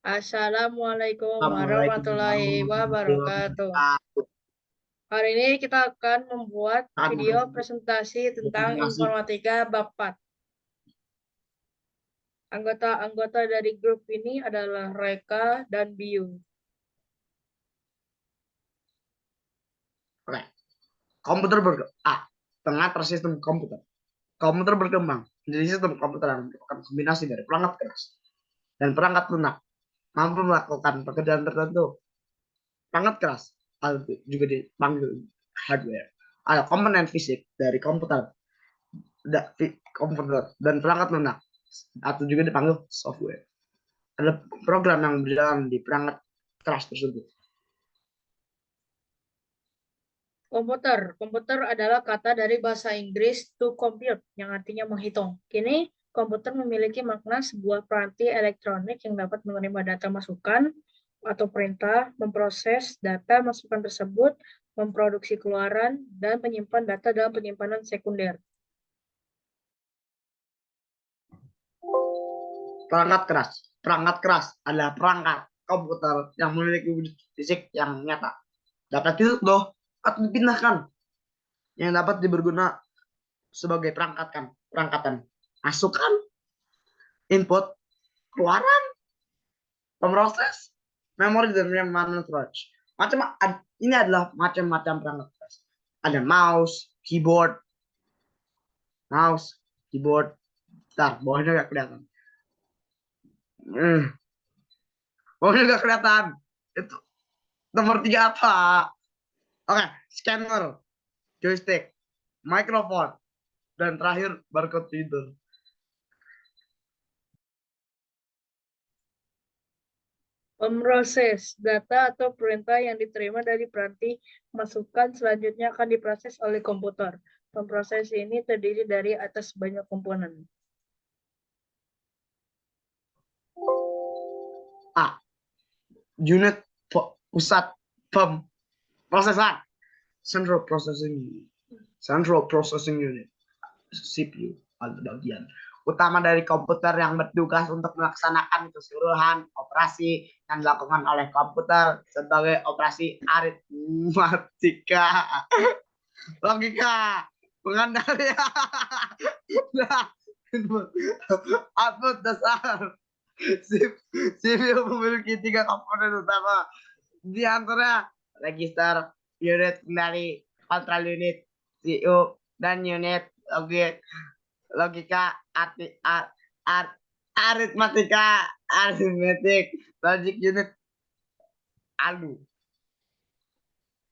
Assalamualaikum Assalamualaikum warahmatullahi warahmatullahi wabarakatuh. wabarakatuh. Hari ini kita akan membuat Akan video presentasi tentang berpresentasi. informatika bab 4. Anggota-anggota dari grup ini adalah Reka dan Biu. Oke. Komputer pengatur sistem komputer. Komputer berkembang menjadi sistem komputer yang merupakan kombinasi dari perangkat keras dan perangkat lunak, mampu melakukan pekerjaan tertentu. Perangkat keras juga dipanggil hardware. Ada komponen fisik dari komputer dan perangkat lunak atau juga dipanggil software. Ada program yang berjalan di perangkat keras tersebut. Komputer adalah kata dari bahasa Inggris to compute yang artinya menghitung. Kini, komputer memiliki makna sebuah peranti elektronik yang dapat menerima data masukan atau perintah, memproses data masukan tersebut, memproduksi keluaran, dan menyimpan data dalam penyimpanan sekunder. Perangkat keras adalah perangkat komputer yang memiliki wujud fisik yang nyata, dapat ditutup atau dipindahkan, yang dapat diberguna sebagai perangkatan masukan, input, keluaran, pemroses, memori, dan penyimpanan storage. Ini adalah macam-macam perangkat keras. Ada mouse, keyboard. Bentar, bawahnya nggak kelihatan. Bawahnya nggak kelihatan. Itu nomor 3 apa? Oke, scanner, joystick, mikrofon, dan terakhir barcode reader. Pemroses data atau perintah yang diterima dari peranti masukan selanjutnya akan diproses oleh komputer. Pemroses ini terdiri dari atas banyak komponen. A. Unit pusat pemrosesan. Central Processing Unit. CPU atau bagian utama dari komputer yang bertugas untuk melaksanakan keseluruhan operasi yang dilakukan oleh komputer sebagai operasi aritmatika, logika, pengendalian, output dasar. CPU memiliki 3 komponen utama, di antara register, unit kendali, control unit, CPU, dan unit logika, aritmatika, arithmetic, logic unit, ALU.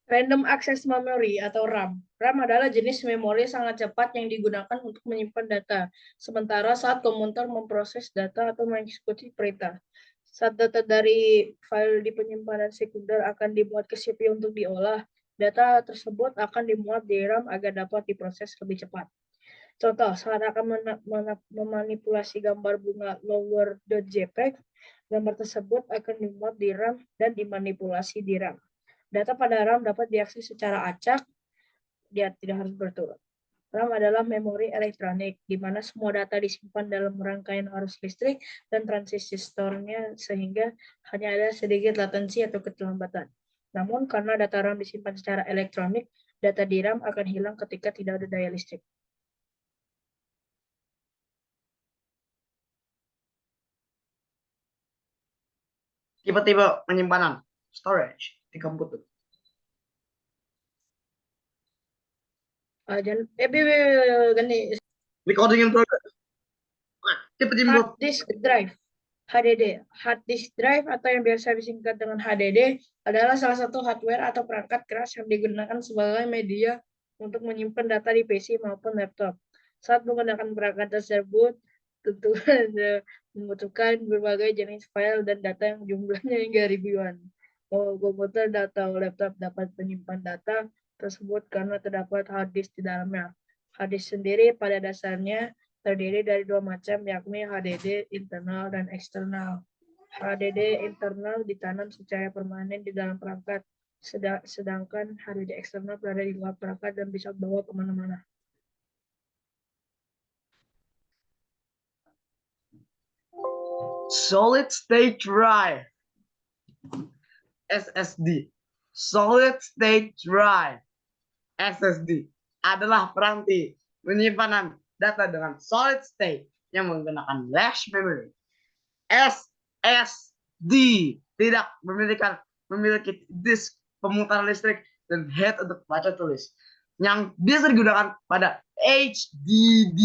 Random Access Memory atau RAM. RAM adalah jenis memori sangat cepat yang digunakan untuk menyimpan data, sementara saat komputer memproses data atau mengeksekusi perintah. Saat data dari file di penyimpanan sekunder akan dimuat ke CPU untuk diolah, data tersebut akan dimuat di RAM agar dapat diproses lebih cepat. Contoh, saat akan memanipulasi gambar bunga lower.jpg, gambar tersebut akan dimuat di RAM dan dimanipulasi di RAM. Data pada RAM dapat diakses secara acak, dia tidak harus berturut. RAM adalah memori elektronik, di mana semua data disimpan dalam rangkaian arus listrik dan transistornya sehingga hanya ada sedikit latensi atau keterlambatan. Namun, karena data RAM disimpan secara elektronik, data di RAM akan hilang ketika tidak ada daya listrik. Tipe-tipe penyimpanan storage di komputer. Ganti. Recording in progress. Tipe-tipe Hard disk drive, HDD. Hard disk drive atau yang biasa disingkat dengan HDD adalah salah satu hardware atau perangkat keras yang digunakan sebagai media untuk menyimpan data di PC maupun laptop. Saat menggunakan perangkat tersebut, tentu membutuhkan berbagai jenis file dan data yang jumlahnya hingga ribuan. Komputer atau laptop dapat menyimpan data tersebut karena terdapat hard disk di dalamnya. Hard disk sendiri pada dasarnya terdiri dari dua macam, yakni HDD internal dan eksternal. HDD internal ditanam secara permanen di dalam perangkat, sedangkan HDD eksternal berada di luar perangkat dan bisa dibawa kemana-mana. Solid State Drive, SSD. Solid State Drive, SSD adalah peranti penyimpanan data dengan solid state yang menggunakan flash memory. SSD tidak memiliki disk pemutar listrik dan head untuk baca tulis yang bisa digunakan pada HDD.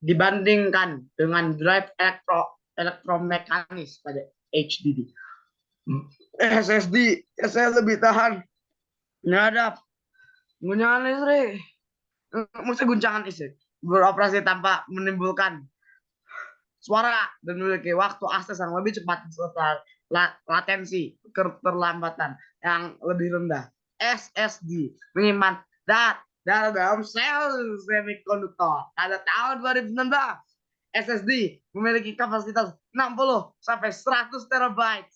Dibandingkan dengan drive elektromekanis pada HDD. SSD saya lebih tahan terhadap guncangan listrik. Maksudnya guncangan listrik beroperasi tanpa menimbulkan suara dan memiliki waktu akses yang lebih cepat serta latensi keterlambatan yang lebih rendah. SSD menyimpan data dalam sel semikonduktor. Pada tahun 2019, SSD memiliki kapasitas 60 sampai 100 terabyte.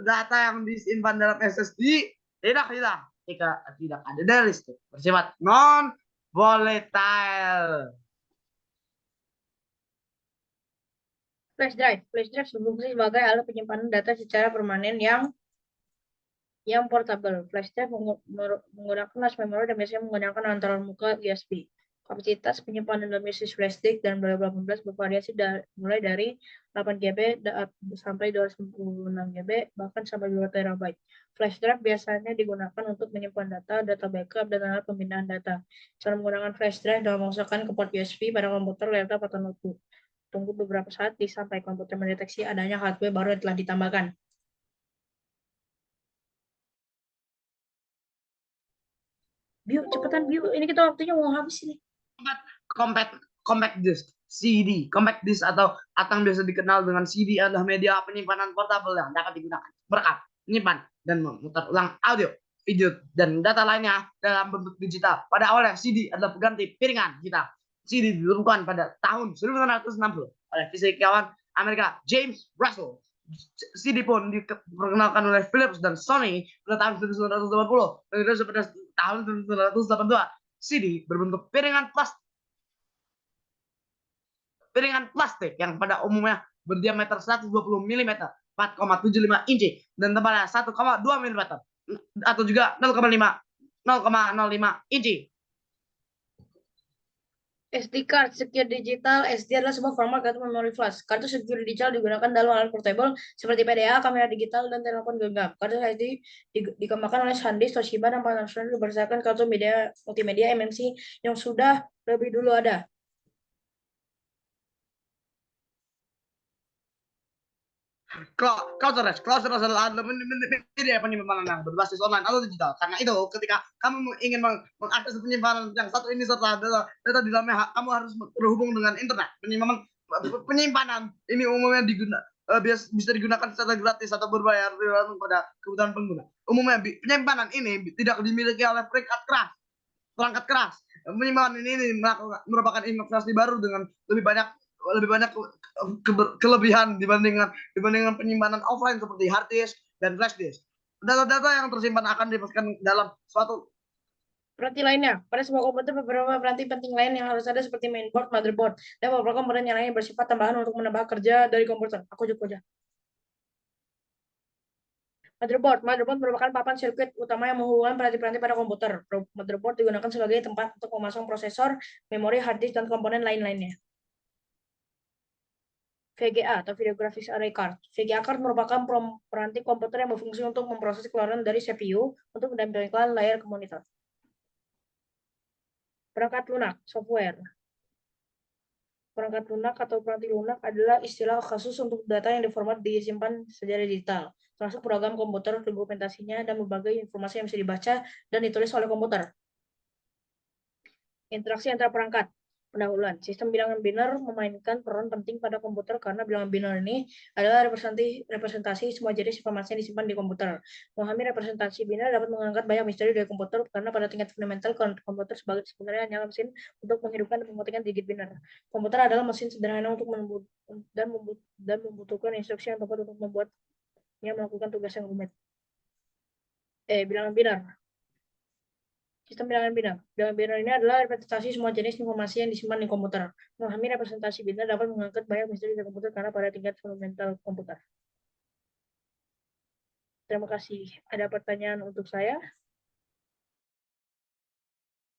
Data yang disimpan dalam SSD tidak hilang jika tidak ada daya listrik, bersifat non volatile. Flash drive berfungsi sebagai alat penyimpanan data secara permanen yang portable. Flash drive menggunakan flash memory dan biasanya menggunakan antaran muka USB. Kapasitas penyimpanan dalam isi flash disk dan 2018 bervariasi mulai dari 8 GB sampai 256 GB bahkan sampai 2 TB. Flash drive biasanya digunakan untuk menyimpan data backup, dan alat pemindahan data. Cara menggunakan flash drive dalam memasukkan ke port USB pada komputer, laptop, atau notebook. Tunggu beberapa saat sampai komputer mendeteksi adanya hardware baru yang telah ditambahkan. Biu, cepetan Biu. Ini kita waktunya mau habis ini. Compact disk, CD. Compact disk atau yang biasa dikenal dengan CD adalah media penyimpanan portable yang dapat digunakan merekam, menyimpan, dan memutar ulang audio, video, dan data lainnya dalam bentuk digital. Pada awalnya CD adalah pengganti piringan digital. CD ditemukan pada tahun 1960 oleh fisikawan Amerika James Russell. CD pun diperkenalkan oleh Philips dan Sony pada tahun 1980 dan pada tahun 1982. CD berbentuk piringan plastik yang pada umumnya berdiameter 120 mm, 4,75 inci, dan tebalnya 1,2 mm atau juga 0,05 inci. SD card, secure digital. SD adalah sebuah format kartu memori flash. Kartu secure digital digunakan dalam alat portable seperti PDA, kamera digital, dan telepon genggam. Kartu SD dikembangkan oleh SanDisk, Toshiba, dan Panasonic berdasarkan kartu multimedia MMC yang sudah lebih dulu ada. Cloud storage adalah media penyimpanan yang berbasis online atau digital. Karena itu, ketika kamu ingin mengakses penyimpanan yang satu ini serta data di dalamnya, kamu harus berhubung dengan internet. Penyimpanan ini umumnya bisa digunakan secara gratis atau berbayar tergantung pada kebutuhan pengguna. Umumnya penyimpanan ini tidak dimiliki oleh perangkat keras. Penyimpanan ini merupakan inovasi baru dengan lebih banyak kelebihan dibandingkan penyimpanan offline seperti hard disk dan flash disk. Data-data yang tersimpan akan dimasukkan dalam suatu peranti lainnya. Pada sebuah komputer, beberapa peranti penting lain yang harus ada seperti mainboard, motherboard, dan beberapa komponen yang lain bersifat tambahan untuk menambah kerja dari komputer. Aku cukup aja. Motherboard merupakan papan sirkuit utama yang menghubungkan peranti-peranti pada komputer. Motherboard digunakan sebagai tempat untuk memasang prosesor, memori, hard disk, dan komponen lain-lainnya. VGA atau Video Graphics Array Card. VGA card merupakan peranti komputer yang berfungsi untuk memproses keluaran dari CPU untuk menampilkan layar ke monitor. Perangkat lunak, software. Perangkat lunak atau peranti lunak adalah istilah khusus untuk data yang diformat disimpan secara digital, termasuk program komputer, dokumentasinya, dan berbagai informasi yang bisa dibaca dan ditulis oleh komputer. Interaksi antara perangkat. Pendahuluan. Sistem bilangan biner memainkan peran penting pada komputer karena bilangan biner ini adalah representasi semua jenis informasi yang disimpan di komputer. Memahami representasi biner dapat mengangkat banyak misteri dari komputer karena pada tingkat fundamental komputer sebenarnya hanyalah mesin untuk menghidupkan dan mematikan digit biner. Komputer adalah mesin sederhana untuk dan membutuhkan instruksi yang tepat untuk membuatnya melakukan tugas yang rumit. Bilangan biner. Sistem bilangan biner. Bilangan biner ini adalah representasi semua jenis informasi yang disimpan di komputer. Memahami representasi biner dapat mengangkat banyak misteri di komputer karena pada tingkat fundamental komputer. Terima kasih. Ada pertanyaan untuk saya?